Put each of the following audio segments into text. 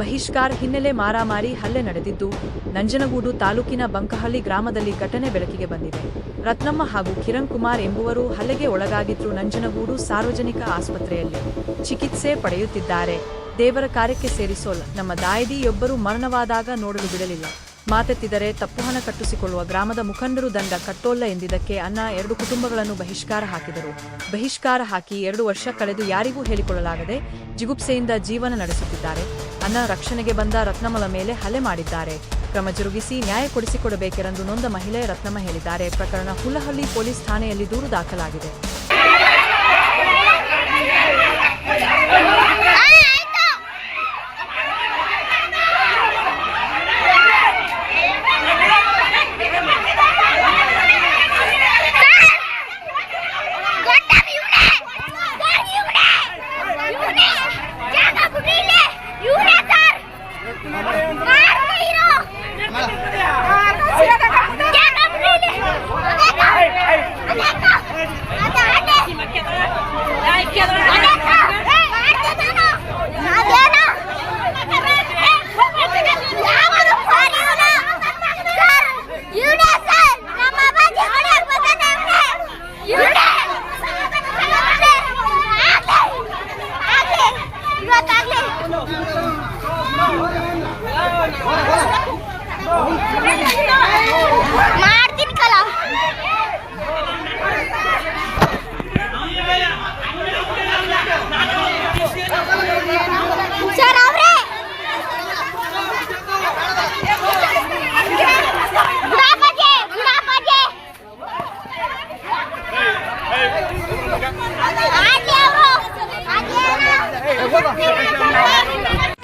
ಬಹಿಷ್ಕಾರ ಹಿನ್ನೆಲೆ ಮಾರಾಮಾರಿ ಹಲ್ಲೆ ನಡೆದಿದ್ದು, ನಂಜನಗೂಡು ತಾಲೂಕಿನ ಬಂಕಹಳ್ಳಿ ಗ್ರಾಮದಲ್ಲಿ ಘಟನೆ ಬೆಳಕಿಗೆ ಬಂದಿದೆ. ರತ್ನಮ್ಮ ಹಾಗೂ ಕಿರಣ್ ಕುಮಾರ್ ಎಂಬುವರು ಹಲ್ಲೆಗೆ ಒಳಗಾಗಿದ್ದು ನಂಜನಗೂಡು ಸಾರ್ವಜನಿಕ ಆಸ್ಪತ್ರೆಯಲ್ಲಿ ಚಿಕಿತ್ಸೆ ಪಡೆಯುತ್ತಿದ್ದಾರೆ. ದೇವರ ಕಾರ್ಯಕ್ಕೆ ಸೇರಿಸೋಲ್ಲ ನಮ್ಮ ದಾಯದಿಯೊಬ್ಬರು ಮರಣವಾದಾಗ ನೋಡಲು ಬಿಡಲಿಲ್ಲ. ಮಾತೆತ್ತಿದರೆ ತಪ್ಪು ಹಣ ಕಟ್ಟಿಸಿಕೊಳ್ಳುವ ಗ್ರಾಮದ ಮುಖಂಡರು ದಂಡ ಕಟ್ಟೋಲ್ಲ ಎಂದಿದ್ದಕ್ಕೆ ಅನ್ನ 2 ಕುಟುಂಬಗಳನ್ನು ಬಹಿಷ್ಕಾರ ಹಾಕಿದರು. ಬಹಿಷ್ಕಾರ ಹಾಕಿ 2 ವರ್ಷ ಕಳೆದು ಯಾರಿಗೂ ಹೇಳಿಕೊಳ್ಳಲಾಗದೆ ಜಿಗುಪ್ಸೆಯಿಂದ ಜೀವನ ನಡೆಸುತ್ತಿದ್ದಾರೆ. ಅನ್ನ ರಕ್ಷಣೆಗೆ ಬಂದ ರತ್ನಮ್ಮಳ ಮೇಲೆ ಹಲ್ಲೆ ಮಾಡಿದ್ದಾರೆ. ಕ್ರಮ ಜರುಗಿಸಿ ನ್ಯಾಯ ಕೊಡಿಸಿಕೊಡಬೇಕೆಂದು ನೊಂದ ಮಹಿಳೆ ರತ್ನಮ್ಮ ಹೇಳಿದ್ದಾರೆ. ಪ್ರಕರಣ ಹುಲ್ಲಹಳ್ಳಿ ಪೊಲೀಸ್ ಠಾಣೆಯಲ್ಲಿ ದೂರು ದಾಖಲಾಗಿದೆ.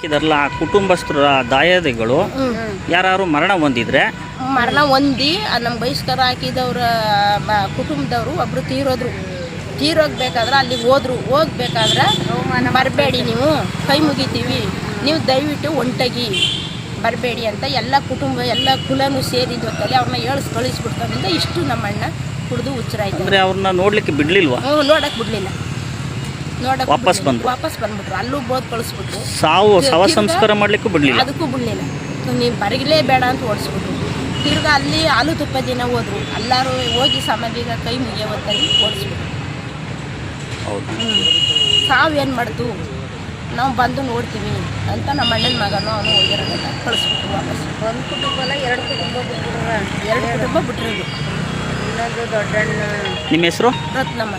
ಇದರಲ್ಲ ಕುಟುಂಬಸ್ಥರ ದಾಯಾದಿಗಳು ಯಾರು ಮರಣ ಹೊಂದಿ ನಮ್ಮ ಬಹಿಷ್ಕಾರ ಹಾಕಿದವ್ರ ಕುಟುಂಬದವರು ಒಬ್ರು ತೀರೋಗ್ಬೇಕಾದ್ರೆ ಅಲ್ಲಿಗೆ ಹೋಗ್ಬೇಕಾದ್ರೆ ಬರಬೇಡಿ, ನೀವು ಕೈ ಮುಗಿತೀವಿ, ನೀವು ದಯವಿಟ್ಟು ಒಂಟಾಗಿ ಬರಬೇಡಿ ಅಂತ ಎಲ್ಲ ಕುಟುಂಬ ಎಲ್ಲ ಕುಲನೂ ಸೇರಿದ ಹೊತ್ತಲ್ಲಿ ಅವ್ರನ್ನ ಕಳಿಸ್ಬಿಡ್ತಾರಿಂದ ಇಷ್ಟು ನಮ್ಮ ಅಣ್ಣ ಕುಡಿದು ಹುಚ್ಚರಾಯ್ತು. ಅಂದರೆ ಅವ್ರನ್ನ ನೋಡ್ಲಿಕ್ಕೆ ಬಿಡ್ಲಿಲ್ವಾ? ನೋಡಕ್ ಬಿಡ್ಲಿಲ್ಲ, ವಾಪಸ್ ಬಂದ್ಬಿಟ್ರು. ಅಲ್ಲೂ ಬೋದ್ ಕಳಿಸ್ಬಿಟ್ರು. ಶವ ಸಂಸ್ಕಾರ ಮಾಡ್ಲಿಕ್ಕೂ ಬಿಡ್ಲಿಲ್ಲ, ಅದಕ್ಕೂ ಬಿಡ್ಲಿಲ್ಲ. ನೀವು ಬರಗಲೇ ಬೇಡ ಅಂತ ಓಡಿಸ್ಬಿಟ್ರು. ತಿರ್ಗಾ ಅಲ್ಲಿ ಹಾಲು ತುಪ್ಪ ದಿನ ಹೋದ್ರು. ಎಲ್ಲರೂ ಹೋಗಿ ಸಮಾಧಿಗ ಕೈ ಮುಗಿಯೋ ಹೊತ್ತಲ್ಲಿ ಓಡಿಸ್ಬಿಟ್ರು. ಸಾವೇನು ಮಾಡ್ತು, ನಾವು ಬಂದು ನೋಡ್ತೀವಿ ಅಂತ ನಮ್ಮ ಅಣ್ಣನ ಮಗನೂ ಅವನು ಹೋಗಿರೋದಲ್ಲ ಕಳಿಸ್ಬಿಟ್ರು ವಾಪಸ್. ಒಂದು ಕುಟುಂಬ ಅಲ್ಲ, 2 ಕುಟುಂಬ ಬಿಟ್ಟಿರೋದು. 2 ಕುಟುಂಬ ಬಿಟ್ಟಿರೋದು. ಇನ್ನೊಂದು ದೊಡ್ಡಣ್ಣ. ನಿಮ್ಮ ಹೆಸರು? ರತ್ನಮ್ಮ.